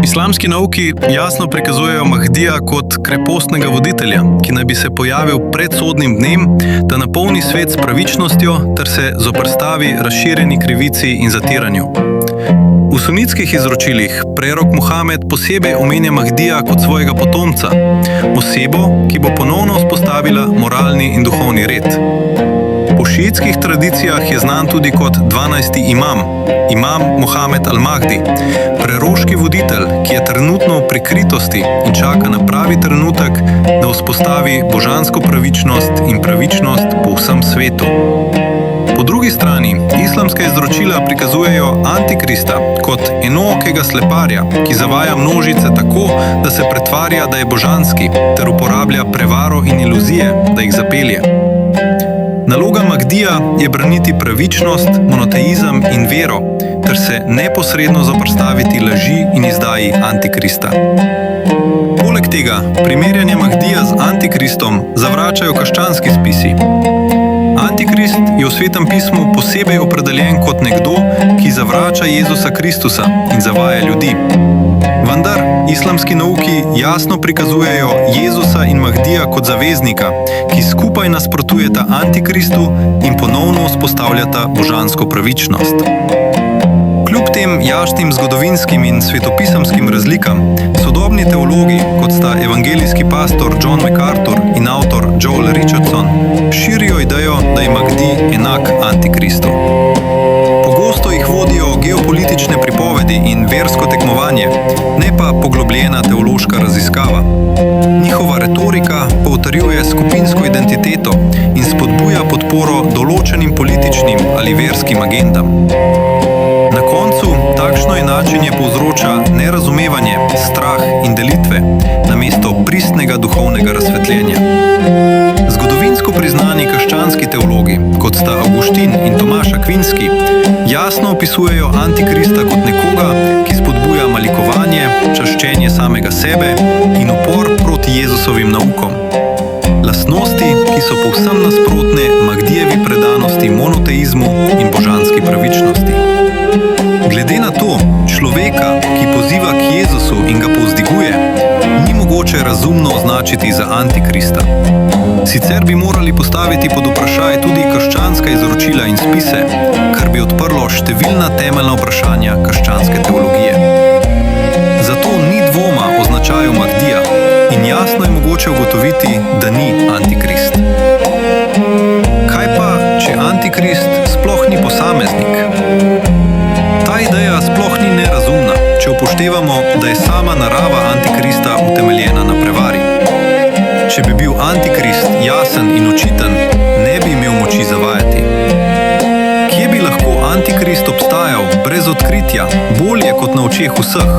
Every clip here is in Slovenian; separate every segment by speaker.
Speaker 1: Islamski nauki jasno prikazujejo Mahdija kot krepostnega voditelja, ki naj bi se pojavil pred sodnim dnem, da napolni svet s pravičnostjo ter se zoperstavi razširjeni krivici in zatiranju. V sunitskih izročilih prerok Muhamed posebej omenja Mahdija kot svojega potomca, osebo, ki bo ponovno vzpostavila moralni in duhovni red. Po šiitskih tradicijah je znan tudi kot 12. imam Muhamed al-Mahdi, preroški voditelj, ki je trenutno v prikritosti in čaka na pravi trenutek, da vzpostavi božansko pravičnost in pravičnost po vsem svetu. Po drugi strani, islamska izročila prikazujejo Antikrista kot enookega sleparja, ki zavaja množice tako, da se pretvarja, da je božanski, ter uporablja prevaro in iluzije, da jih zapelje. Naloga Mahdija je braniti pravičnost, monoteizem in vero, ter se neposredno zoperstaviti laži in izdaji Antikrista. Poleg tega, primerjanje Mahdija z Antikristom zavračajo krščanski spisi. Antikrist je v Svetem pismu posebej opredeljen kot nekdo, ki zavrača Jezusa Kristusa in zavaja ljudi. Vendar islamski nauki jasno prikazujejo Jezusa in Mahdija kot zaveznika, ki skupaj nasprotujeta Antikristu in ponovno vzpostavljata božansko pravičnost. Kljub tem jasnim zgodovinskim in svetopisemskim razlikam, sodobni teologi, kot sta evangelijski pastor John MacArthur in avtor Joel Richardson, širijo idejo, da je Mahdi enak Antikristu. Pogosto jih vodijo geopolitične pripovedi in versko tekmovanje, ne pa poglobljena teološka raziskava. Njihova retorika poutrjuje skupinsko identiteto in spodbuja podporo določenim političnim ali verskim agendam. Na koncu takšno enačenje povzroča nerazumevanje, strah in delitve, namesto pristnega duhovnega razsvetljenja. Zgodovinsko priznani krščanski teologi, kot sta Avguštin in Tomaš Akvinski, jasno opisujejo Antikrista kot nekoga, ki spodbuja malikovanje, čaščenje samega sebe in upor proti Jezusovim naukom. Lastnosti, ki so povsem nasprotne Mahdijevi predanosti monoteizmu in božanski pravičnosti. Glede na to, človeka, ki poziva k Jezusu in ga povzdiguje, ni mogoče razumno označiti za Antikrista. Sicer bi morali postaviti pod vprašaj tudi krščanska izročila in spise, kar bi odprlo številna temeljna vprašanja krščanske teologije. Zato ni dvoma o značaju Mahdija in jasno je mogoče ugotoviti, da ni Antikrist. Kaj pa, če Antikrist sploh ni posameznik? Ta ideja sploh ni nerazumna, če upoštevamo, da je sama narava Antikrista utemeljena na prevari. Če bi bil Antikrist jasen in očiten, ne bi imel moči zavajati. Kje bi lahko Antikrist obstajal brez odkritja, bolje kot na očeh vseh,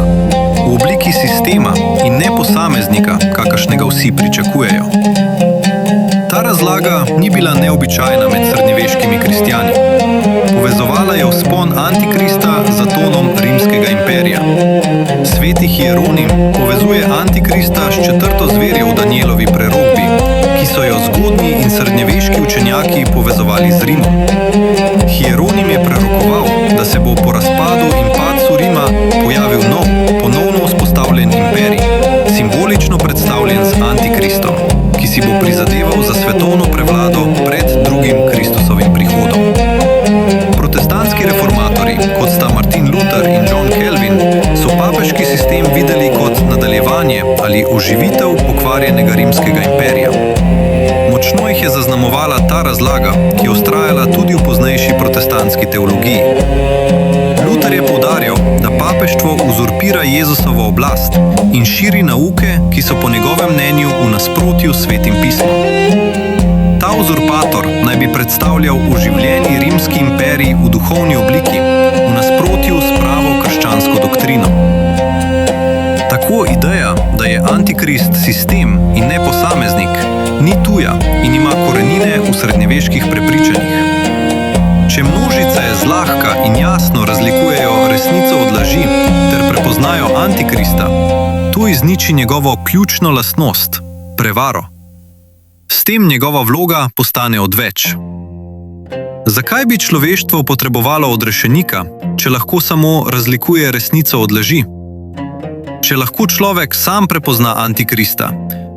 Speaker 1: v obliki sistema in ne posameznika, kakršnega vsi pričakujejo? Ta razlaga ni bila neobičajna med srednjeveškimi kristjani. Povezovala je vzpon Antikrista z zatonom rimskega imperija. Sveti Hieronim povezuje Antikrista s četrto zverjo v Danielovi prerokbi, ki so jo zgodnji in srednjeveški učenjaki povezovali z Rimom. Hieronim je prerokoval, da se bo po razpadu in padcu Rima pojavil nov, ponovno vzpostavljen imperij, simbolično predstavljen z Antikristom, ki si bo prizadeval za svetovno prevlado pred drugim Kristusovim prihodom. Protestantski reformatorji, kot sta Martin Luther in John Calvin, so papeški sistem videli kot nadaljevanje ali oživitev pokvarjenega rimskega imperija. Močno jih je zaznamovala ta razlaga, ki je vztrajala tudi v poznejši protestantski teologiji. Luther je poudarjal, da papeštvo uzurpira Jezusovo oblast in širi nauke, ki so po njegovem mnenju v nasprotju s Svetim pismom. Ta uzurpator naj bi predstavljal oživljeni rimski imperij v duhovni obliki, v nasprotju s pravo krščansko doktrino. Tako ideja, da je Antikrist sistem in ne posameznik, ni tuja in ima korenine v srednjeveških prepričanjih. Če množice zlahka in jasno razlikujejo resnico od laži ter prepoznajo Antikrista, to izniči njegovo ključno lastnost – prevaro. S tem njegova vloga postane odveč. Zakaj bi človeštvo potrebovalo odrešenika, če lahko samo razlikuje resnico od laži? Če lahko človek sam prepozna Antikrista,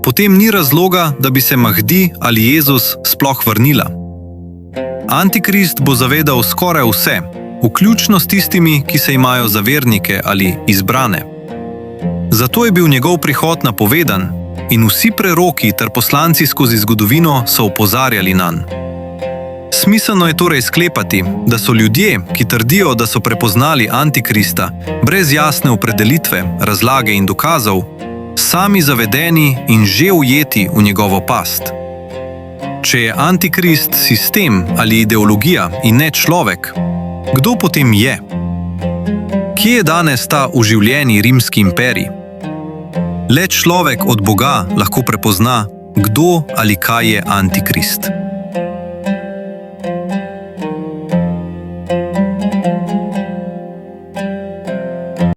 Speaker 1: potem ni razloga, da bi se Mahdi ali Jezus sploh vrnila. Antikrist bo zavedal skoraj vse, vključno s tistimi, ki se imajo za vernike ali izbrane. Zato je bil njegov prihod napovedan in vsi preroki ter poslanci skozi zgodovino so opozarjali nanj. Smiselno je torej sklepati, da so ljudje, ki trdijo, da so prepoznali Antikrista, brez jasne opredelitve, razlage in dokazov, sami zavedeni in že ujeti v njegovo past. Če je Antikrist sistem ali ideologija in ne človek, kdo potem je? Kje je danes ta oživljeni rimski imperij? Le človek od Boga lahko prepozna, kdo ali kaj je Antikrist.